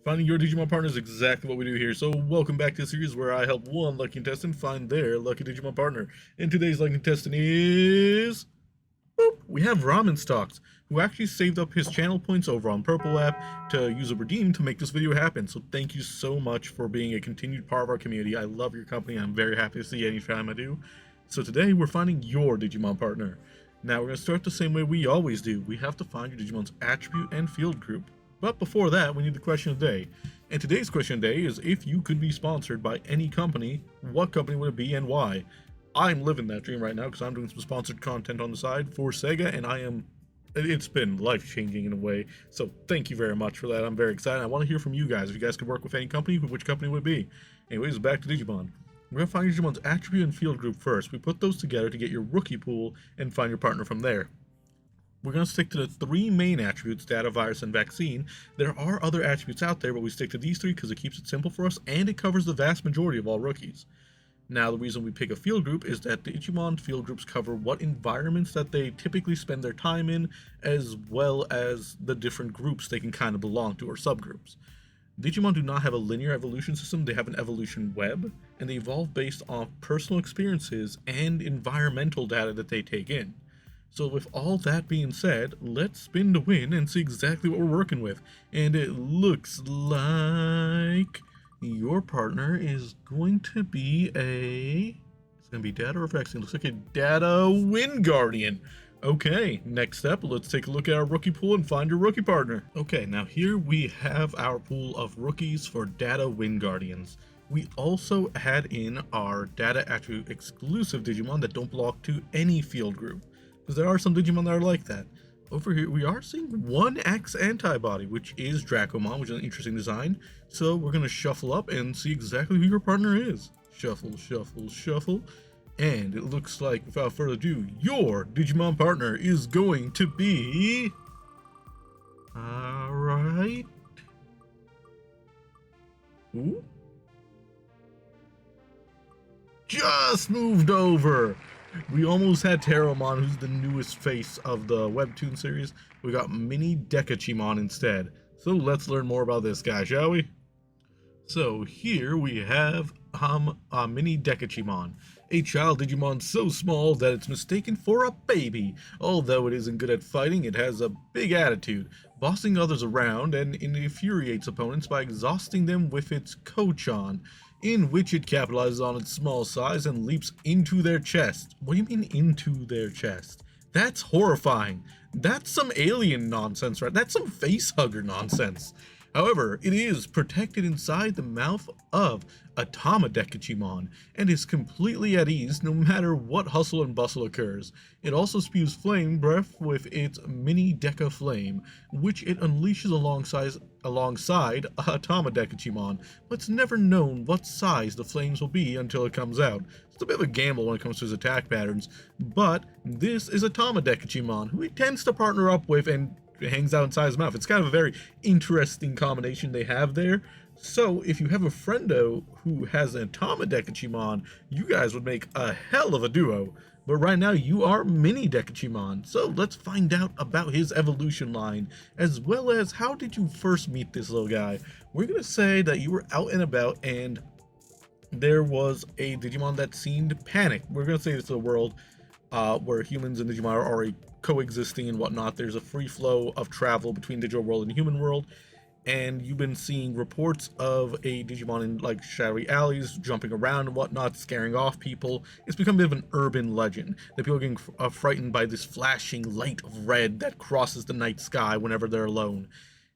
Finding your Digimon partner is exactly what we do here. So welcome back to the series where I help one lucky contestant find their lucky Digimon partner. And today's lucky contestant is... Boop, we have Ramen Stocks, who actually saved up his channel points over on Purple app to use a redeem to make this video happen. So thank you so much for being a continued part of our community. I love your company. I'm very happy to see you anytime I do. So today we're finding your Digimon partner. Now we're going to start the same way we always do. We have to find your Digimon's attribute and field group. But before that, we need the question of the day. And today's question of the day is, if you could be sponsored by any company, what company would it be and why? I'm living that dream right now because I'm doing some sponsored content on the side for Sega, and it's been life-changing in a way. So thank you very much for that. I'm very excited. I want to hear from you guys. If you guys could work with any company, which company would it be? Anyways, back to Digimon. We're going to find your Digimon's attribute and field group first. We put those together to get your rookie pool and find your partner from there. We're going to stick to the three main attributes, data, virus, and vaccine. There are other attributes out there, but we stick to these three because it keeps it simple for us and it covers the vast majority of all rookies. Now, the reason we pick a field group is that the Digimon field groups cover what environments that they typically spend their time in, as well as the different groups they can kind of belong to, or subgroups. Digimon do not have a linear evolution system, they have an evolution web, and they evolve based on personal experiences and environmental data that they take in. So with all that being said, let's spin the wheel and see exactly what we're working with. And it looks like your partner is going to be it's going to be data or vaccine. Looks like a data Wingardian. Okay, next step, let's take a look at our rookie pool and find your rookie partner. Okay, now here we have our pool of rookies for data Wingardians. We also add in our data attribute exclusive Digimon that don't belong to any field group, because there are some Digimon that are like that. Over here, we are seeing 1X antibody, which is Dracomon, which is an interesting design. So we're going to shuffle up and see exactly who your partner is. Shuffle, shuffle, shuffle. And it looks like, without further ado, your Digimon partner is going to be... Alright. Ooh. Just moved over. We almost had Terramon, who's the newest face of the Webtoon series. We got Mini Dekachimon instead. So let's learn more about this guy, shall we? So here we have Mini Dekachimon, a child Digimon so small that it's mistaken for a baby. Although it isn't good at fighting, it has a big attitude, bossing others around, and infuriates opponents by exhausting them with its Kochan, in which it capitalizes on its small size and leaps into their chest. What do you mean into their chest? That's horrifying. That's some alien nonsense, right? That's some facehugger nonsense. However, it is protected inside the mouth of Dekachimon and is completely at ease no matter what hustle and bustle occurs. It also spews flame breath with its Mini Deca Flame, which it unleashes alongside Dekachimon, but it's never known what size the flames will be until it comes out. It's a bit of a gamble when it comes to his attack patterns, but this is Dekachimon, who he tends to partner up with and hangs out inside his mouth. It's kind of a very interesting combination they have there. So if you have a friendo who has an Dekachimon, you guys would make a hell of a duo. But right now you are Mini Dekachimon, so let's find out about his evolution line, as well as how did you first meet this little guy. We're gonna say that you were out and about and there was a Digimon that seemed panicked. We're gonna say it's a world where humans and Digimon are already coexisting and whatnot. There's a free flow of travel between digital world and human world, and you've been seeing reports of a Digimon in like shadowy alleys jumping around and whatnot, scaring off people. It's become a bit of an urban legend that people are getting frightened by this flashing light of red that crosses the night sky whenever they're alone.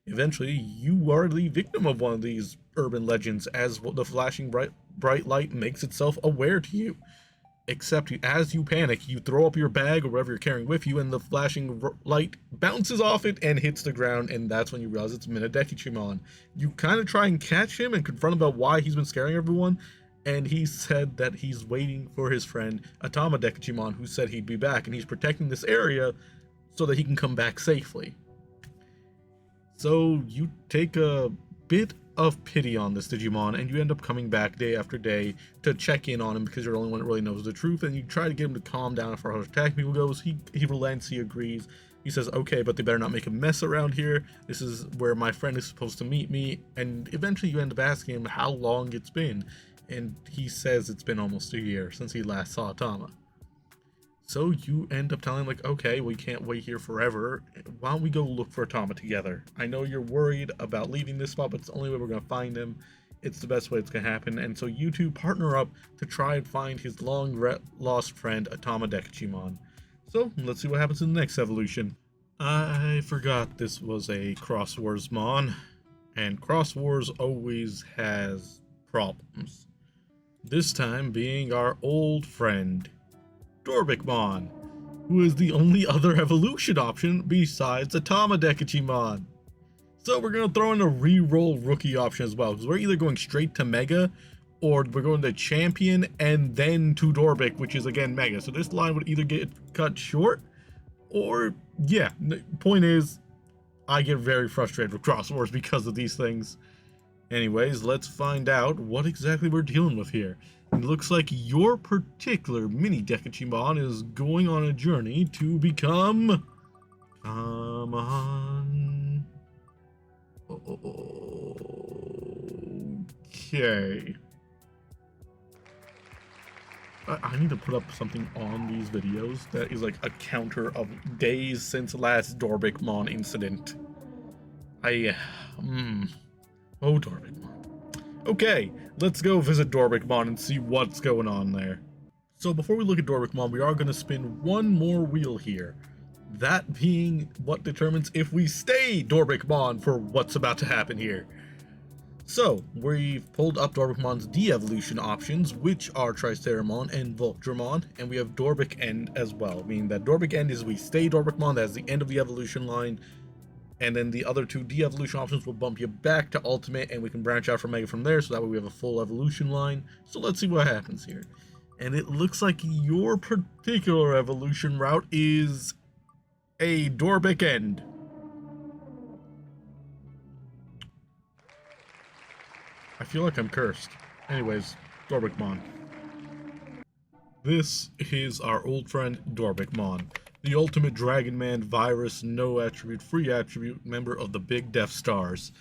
Eventually you are the victim of one of these urban legends, as the flashing bright light makes itself aware to you. Except as you panic, you throw up your bag or whatever you're carrying with you, and the flashing light bounces off it and hits the ground, and that's when you realize it's Mini Dekachimon. You kind of try and catch him and confront him about why he's been scaring everyone, and he said that he's waiting for his friend Dekachimon, who said he'd be back, and he's protecting this area so that he can come back safely. So you take a bit of pity on this Digimon, and you end up coming back day after day to check in on him because you're the only one that really knows the truth, and you try to get him to calm down as far as attacking people goes. He relents, he agrees, He says, okay, but they better not make a mess around here. This is where my friend is supposed to meet me. And eventually you end up asking him how long it's been. And he says it's been almost a year since he last saw Tama. So you end up telling him, like, okay, we can't wait here forever. Why don't we go look for Tama together? I know you're worried about leaving this spot, but it's the only way we're going to find him. It's the best way it's going to happen. And so you two partner up to try and find his long-lost friend, Atama Dekachimon. So let's see what happens in the next evolution. I forgot this was a Cross Wars Mon, and Cross Wars always has problems. This time being our old friend, Dorbikmon, who is the only other evolution option besides Atama Dekachimon. So we're going to throw in a re-roll rookie option as well, because we're either going straight to Mega, or we're going to Champion and then to Dorbik, which is again Mega. So this line would either get cut short, or yeah, the point is, I get very frustrated with Cross Wars because of these things. Anyways, let's find out what exactly we're dealing with here. It looks like your particular mini Dekachimon is going on a journey to become... Come on... Okay. I need to put up something on these videos that is like a counter of days since last Dorbikmon incident. Oh, Dorbikmon. Okay, let's go visit Dorbikmon and see what's going on there. So before we look at Dorbikmon, we are going to spin one more wheel here. That being what determines if we stay Dorbikmon for what's about to happen here. So, we've pulled up Dorbikmon's de-evolution options, which are Triceramon and Voltramon, and we have Dorbik End as well, meaning that Dorbik End is we stay Dorbikmon, that's the end of the evolution line, and then the other two de-evolution options will bump you back to Ultimate, and we can branch out from Mega from there, so that way we have a full evolution line. So let's see what happens here. And it looks like your particular evolution route is a Dorbik End. I feel like I'm cursed. Anyways, Dorbikmon. This is our old friend Dorbikmon, the ultimate Dragon Man virus, no attribute, free attribute member of the Big Death Stars.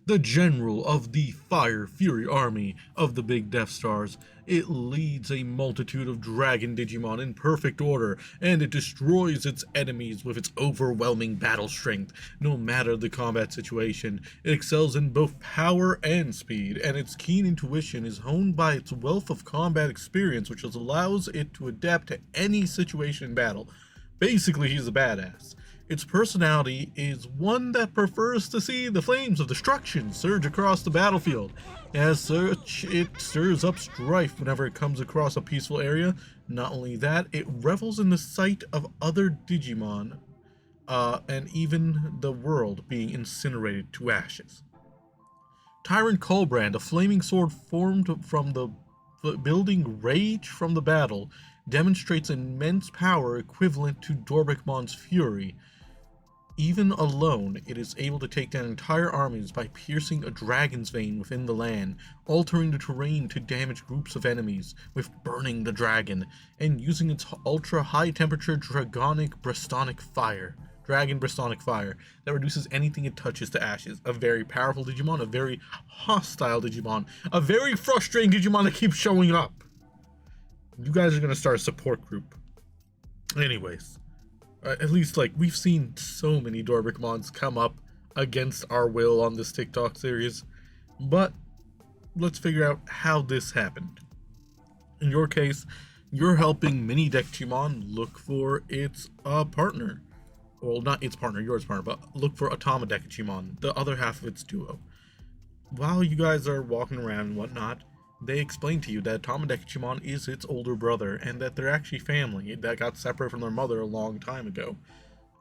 The general of the Fire Fury army of the Big Death Stars. It leads a multitude of dragon Digimon in perfect order, and it destroys its enemies with its overwhelming battle strength, no matter the combat situation. It excels in both power and speed, and its keen intuition is honed by its wealth of combat experience, which allows it to adapt to any situation in battle. Basically, he's a badass. Its personality is one that prefers to see the flames of destruction surge across the battlefield. As such, it stirs up strife whenever it comes across a peaceful area. Not only that, it revels in the sight of other Digimon, and even the world being incinerated to ashes. Tyrant Colbrand, a flaming sword formed from the building rage from the battle, demonstrates immense power equivalent to Dorbikmon's fury. Even alone, it is able to take down entire armies by piercing a dragon's vein within the land, altering the terrain to damage groups of enemies with burning the dragon, and using its ultra-high temperature dragon Bristonic fire that reduces anything it touches to ashes. A very powerful Digimon, a very hostile Digimon, a very frustrating Digimon that keeps showing up. You guys are going to start a support group. Anyways. At least, like, we've seen so many Dorbikmons come up against our will on this TikTok series, but let's figure out how this happened. In your case, you're helping Mini Dekachimon look for its partner. Well, not its partner, yours partner, but look for Atama Dekachimon, the other half of its duo. While you guys are walking around and whatnot, they explain to you that Atama Dekachimon is its older brother, and that they're actually family that got separated from their mother a long time ago.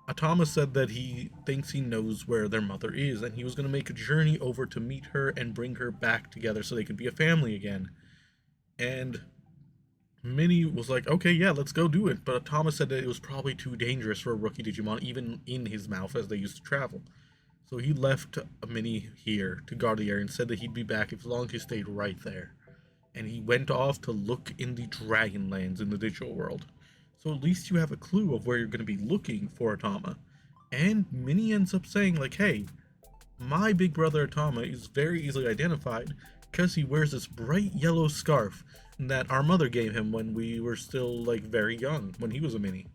Atama said that he thinks he knows where their mother is, and he was going to make a journey over to meet her and bring her back together so they could be a family again. And Minnie was like, okay, yeah, let's go do it. But Atama said that it was probably too dangerous for a rookie Digimon, even in his mouth, as they used to travel. So he left Minnie here to guard the area and said that he'd be back as long as he stayed right there. And he went off to look in the Dragonlands in the digital world. So at least you have a clue of where you're going to be looking for Atama. And Minnie ends up saying, like, hey, my big brother Atama is very easily identified because he wears this bright yellow scarf that our mother gave him when we were still, like, very young, when he was a mini.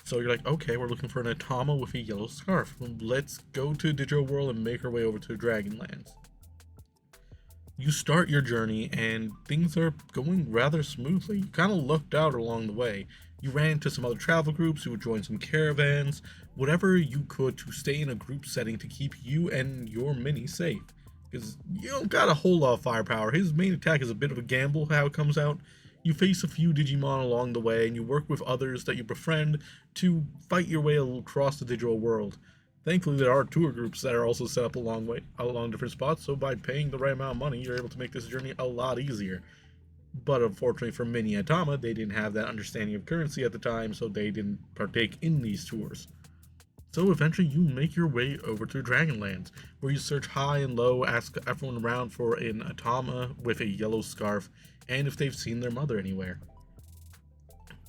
So you're like, okay, we're looking for an Atama with a yellow scarf. Let's go to Digital World and make our way over to Dragonlands. You start your journey and things are going rather smoothly. You kind of lucked out along the way. You ran into some other travel groups, you would join some caravans, whatever you could to stay in a group setting to keep you and your mini safe. Because you don't got a whole lot of firepower. His main attack is a bit of a gamble how it comes out. You face a few Digimon along the way and you work with others that you befriend to fight your way across the digital world. Thankfully, there are tour groups that are also set up along different spots, so by paying the right amount of money, you're able to make this journey a lot easier. But unfortunately for Mini and Tama, they didn't have that understanding of currency at the time, so they didn't partake in these tours. So eventually you make your way over to Dragonlands, where you search high and low, ask everyone around for an Atama with a yellow scarf, and if they've seen their mother anywhere.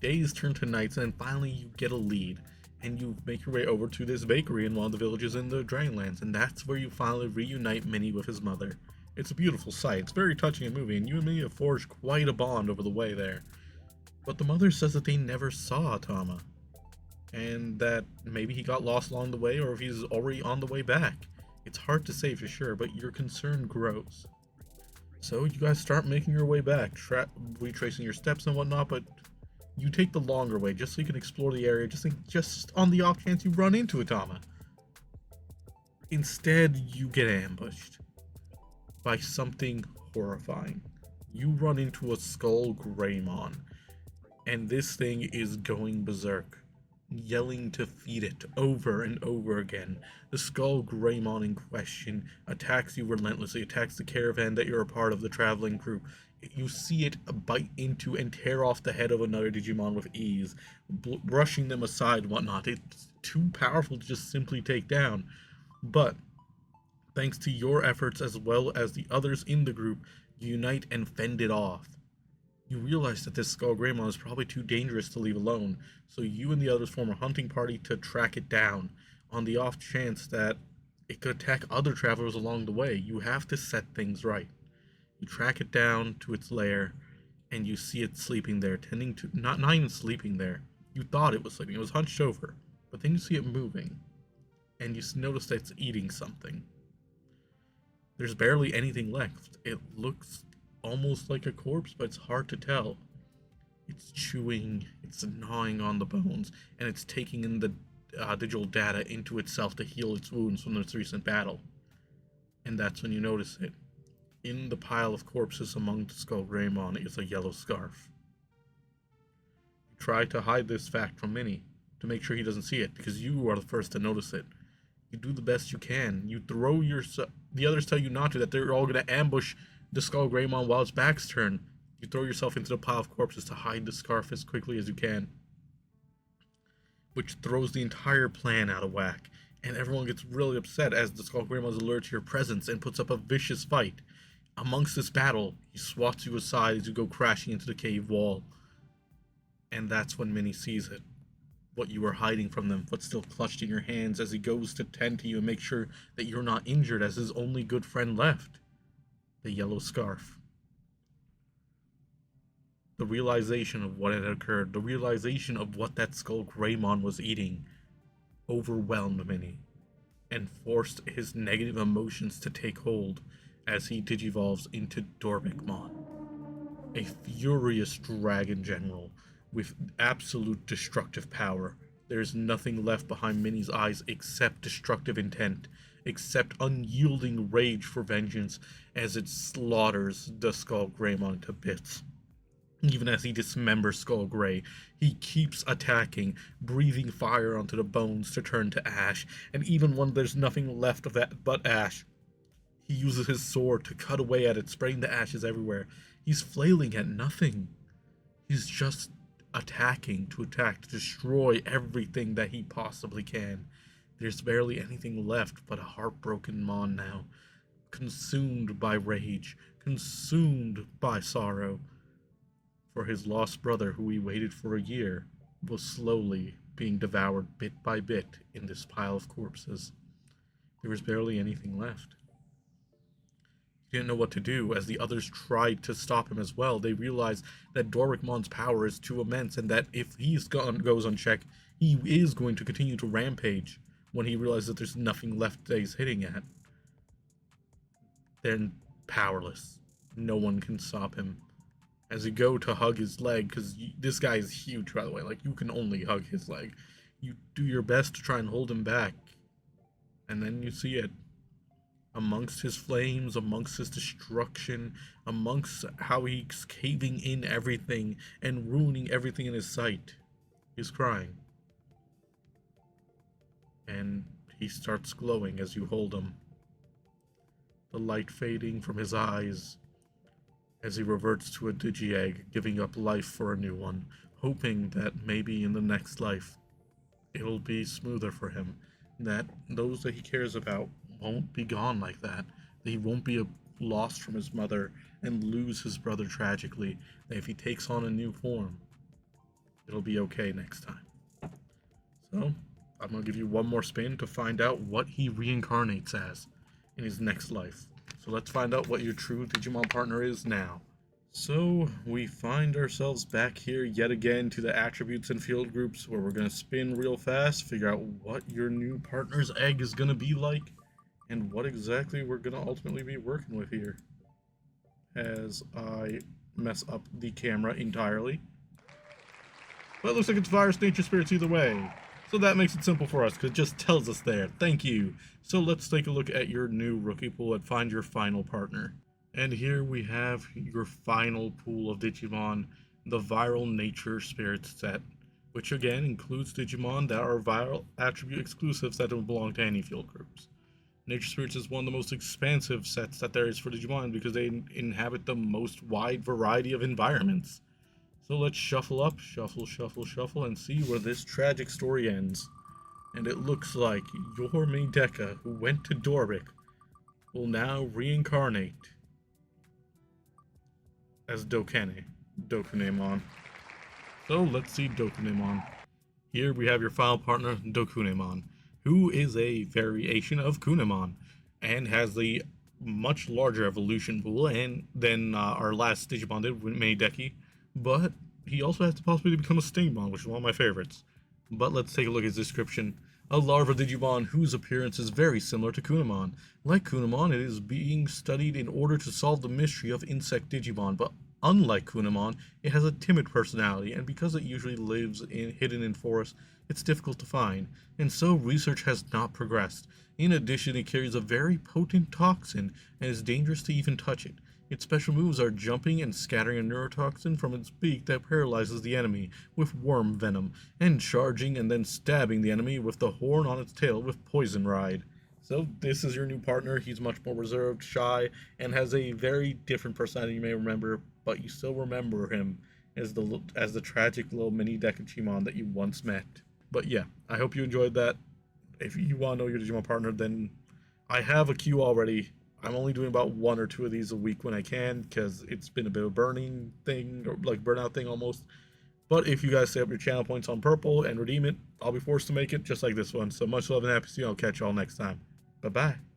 Days turn to nights, and finally you get a lead, and you make your way over to this bakery in one of the villages in the Dragonlands, and that's where you finally reunite Minnie with his mother. It's a beautiful sight, it's very touching and moving, and you and Minnie have forged quite a bond over the way there. But the mother says that they never saw Tama, and that maybe he got lost along the way or if he's already on the way back. It's hard to say for sure, but your concern grows. So you guys start making your way back, retracing your steps and whatnot, but you take the longer way just so you can explore the area, just on the off chance you run into Atama. Instead, you get ambushed by something horrifying. You run into a Skull Greymon, and this thing is going berserk, yelling to feed it over and over again. The Skull Greymon in question attacks you relentlessly, attacks the caravan that you're a part of, the traveling crew. You see it bite into and tear off the head of another Digimon with ease, brushing them aside and whatnot. It's too powerful to just simply take down. But thanks to your efforts as well as the others in the group, you unite and fend it off. You realize that this Skull Greymon is probably too dangerous to leave alone, so you and the others form a hunting party to track it down, on the off chance that it could attack other travelers along the way. You have to set things right. You track it down to its lair, and you see it sleeping there, tending to not even sleeping there. You thought it was sleeping; it was hunched over, but then you see it moving, and you notice that it's eating something. There's barely anything left. It looks almost like a corpse, but it's hard to tell. It's chewing, it's gnawing on the bones, and it's taking in the digital data into itself to heal its wounds from its recent battle. And that's when you notice it. In the pile of corpses among the Skull Greymon is a yellow scarf. You try to hide this fact from Minnie, to make sure he doesn't see it, because you are the first to notice it. You do the best you can. You throw yourself. The others tell you not to, that they're all going to ambush the Skull Greymon while its back's turned. You throw yourself into the pile of corpses to hide the scarf as quickly as you can, which throws the entire plan out of whack, and everyone gets really upset as the Skull Greymon is alerted to your presence and puts up a vicious fight. Amongst this battle, he swats you aside as you go crashing into the cave wall, and that's when Minnie sees it. What you were hiding from them, what's still clutched in your hands, as he goes to tend to you and make sure that you're not injured as his only good friend left. The yellow scarf. The realization of what had occurred, the realization of what that Skull Greymon was eating, overwhelmed Minnie, and forced his negative emotions to take hold as he digivolves into Dorbikmon, a furious dragon general with absolute destructive power. There's nothing left behind Minnie's eyes except destructive intent, except unyielding rage for vengeance as it slaughters the Skull Greymon to bits. Even as he dismembers Skull Grey, he keeps attacking, breathing fire onto the bones to turn to ash, and even when there's nothing left of that but ash, he uses his sword to cut away at it, spraying the ashes everywhere. He's flailing at nothing. He's just attacking to attack, to destroy everything that he possibly can. There's barely anything left but a heartbroken Mon now, consumed by rage, consumed by sorrow. For his lost brother, who he waited for a year, was slowly being devoured bit by bit in this pile of corpses. There was barely anything left. He didn't know what to do. As the others tried to stop him as well, they realized that Dorikmon's power is too immense, and that if goes unchecked, he is going to continue to rampage when he realizes that there's nothing left that he's hitting at. They're powerless. No one can stop him. As you go to hug his leg, because this guy is huge, by the way, like, you can only hug his leg. You do your best to try and hold him back. And then you see it. Amongst his flames, amongst his destruction, amongst how he's caving in everything and ruining everything in his sight, he's crying. And he starts glowing as you hold him. The light fading from his eyes as he reverts to a digi-egg, giving up life for a new one, hoping that maybe in the next life it'll be smoother for him, that those that he cares about won't be gone like that he won't be lost from his mother and lose his brother tragically, that if he takes on a new form, it'll be okay next time. So, I'm going to give you one more spin to find out what he reincarnates as in his next life. So let's find out what your true Digimon partner is now. So, we find ourselves back here yet again to the attributes and field groups, where we're going to spin real fast, figure out what your new partner's egg is going to be like, and what exactly we're going to ultimately be working with here. As I mess up the camera entirely. But it looks like it's virus, nature, spirits either way. So that makes it simple for us, because it just tells us there. Thank you. So let's take a look at your new rookie pool and find your final partner. And here we have your final pool of Digimon, the Viral Nature Spirit set, which again includes Digimon that are viral attribute exclusives that don't belong to any field groups. Nature Spirits is one of the most expansive sets that there is for Digimon because they inhabit the most wide variety of environments. So let's shuffle up, shuffle, and see where this tragic story ends. And it looks like your Mini Deca, who went to Dorvik, will now reincarnate as Dokunemon. So let's see Dokunemon. Here we have your final partner, Dokunemon, who is a variation of Kunemon and has the much larger evolution pool than our last Digimon did with Meideki, but he also has the possibility to become a Stingmon, which is one of my favorites. But let's take a look at his description. A larva Digimon whose appearance is very similar to Kunemon. Like Kunemon, it is being studied in order to solve the mystery of insect Digimon, but unlike Kunemon, it has a timid personality, and because it usually lives hidden in forests, it's difficult to find, and so research has not progressed. In addition, it carries a very potent toxin, and is dangerous to even touch it. Its special moves are jumping and scattering a neurotoxin from its beak that paralyzes the enemy with worm venom, and charging and then stabbing the enemy with the horn on its tail with poison ride. So this is your new partner. He's much more reserved, shy, and has a very different personality you may remember, but you still remember him as the tragic little mini Digimon that you once met. But yeah, I hope you enjoyed that. If you want to know your Digimon partner, then I have a queue already. I'm only doing about 1 or 2 of these a week when I can, because it's been a bit of a burning thing, or like burnout thing almost. But if you guys save up your channel points on purple and redeem it, I'll be forced to make it just like this one. So much love and happy to see you. I'll catch y'all next time. Bye-bye.